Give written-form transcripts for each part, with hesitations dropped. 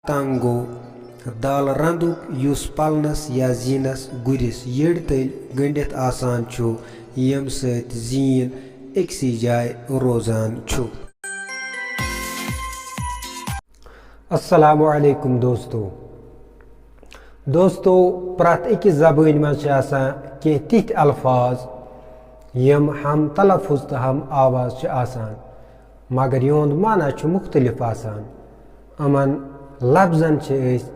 Tang go dal randuk yus palnas ya zinas guris yed tel gandit asan chu yem set zin eksi jay rozan chu. Assalamualaikum दोस्तों प्रत अकिस ज़बान मज कह तिथ अल्फाज यम हम तलफ़ुज़ तो हम आवाज़ आसान मगर यहद माना मुख्तलिफ आसान अमन लफ्ज़न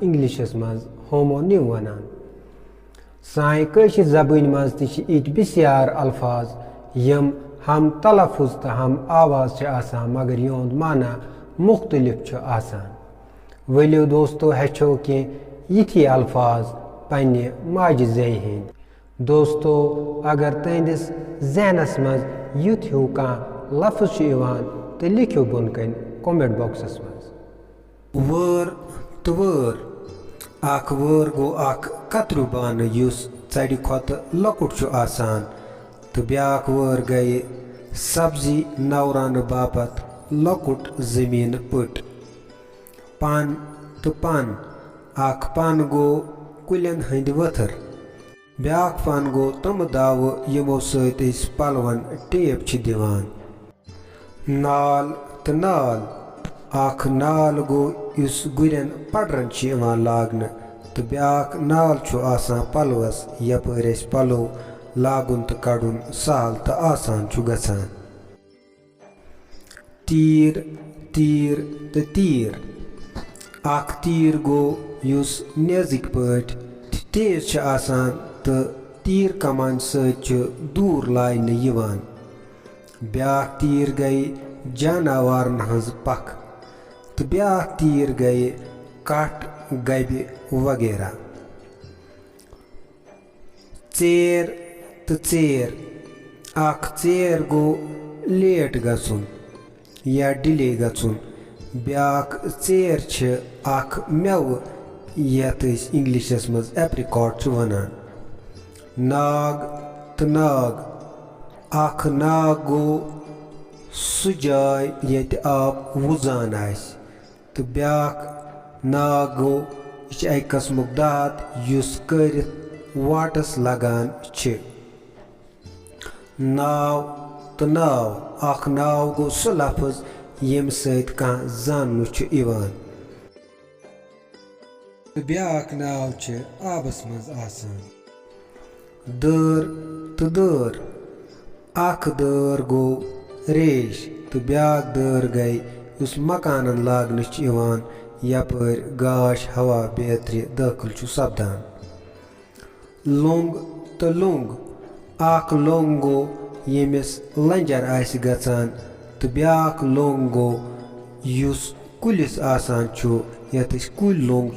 इंग्लिशस मज होमोनिम वनान साइन कशिर ज़बान मज इत बिस्यार अल्फाज यम हम तलफ़ुज़ तो हम आवाज़ आसान मगर यहद माना मुख्तलिफ आसान वलियो दोस्तों हेचो कि यथी अल्फाज पन्ने माजि ज़ै हंद दोस्तों अगर तुंदिस जहनस मज युथ हूँ कह लफ्ज़ तो लिखो बोन कन कमेंट बॉक्सस मज वर तो वर अख वर गो अख कतरु बान युस चढ़ खोत लकुट आसान तो ब्याक वर गए सब्जी नवरान बापत लकुट जमीन पट पान तो पान अख पान गो कुलन हंद वथर ब्याक पान गो तम दाव यमो सत पलवन टेप दिवान नाल तो नाल अख नाल गो इस गुरन पडरन लागन तो ब्याक नाल आसान पलवस यपर पलो लागुन तो कड़ुन सहल तो आसान गसान तीर तीर तो तीर अख तीर गो युस नेजिक पट तेज आसान तो तीर कमान सत दूर लाइन यिवान ब्याक तीर गई जानवारन हज पख तो ब्याक तीर गए कट गबि वगैरह चेर तो चेर अख चेर गो लेट गसुन या डिले गसुन ब्याक चेर अख मेव यथ इंग्लिशस मज एप्रिकॉट वनान नाग तो नाग अख नाग गो सु जाय यत आब वुजान तो ब्याक नाग गो यह अक कस्मुक दात युस करित वाटस लगान नाव तो नाव अख नाव गो सु लफ्ज़ यम सत कह जाननु इवान ब्याक नाव आबस मज आसान दर तो दर अख दर गो रेश तो ब्याक दर गई उस मकानन लागन यपर गाश हवा बेतरी दाखिल सपदान लुंग तो लुंग अख लुंग गो यमिस लंजर गचान तो ब्याक लुंग गो युस कुलिस आसान यथ कुल लुंग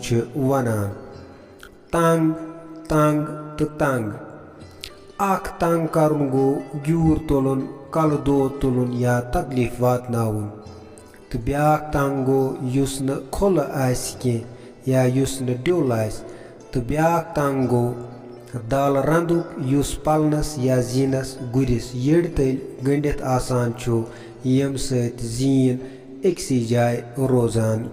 वनान तंग तंग तो तंग अख तंग करन गो ग्यूर तुलन कल दो तुलन या तकलीफ वातनाउन तो ब्याक तंग गो युस न खोल या युस न ड्योल तो ब्याक तंग गो दाल रंदुक युस पलनस या जीनस गुरिस यड तल गंडित आसान यम सत जीन एकसी जाय रोजान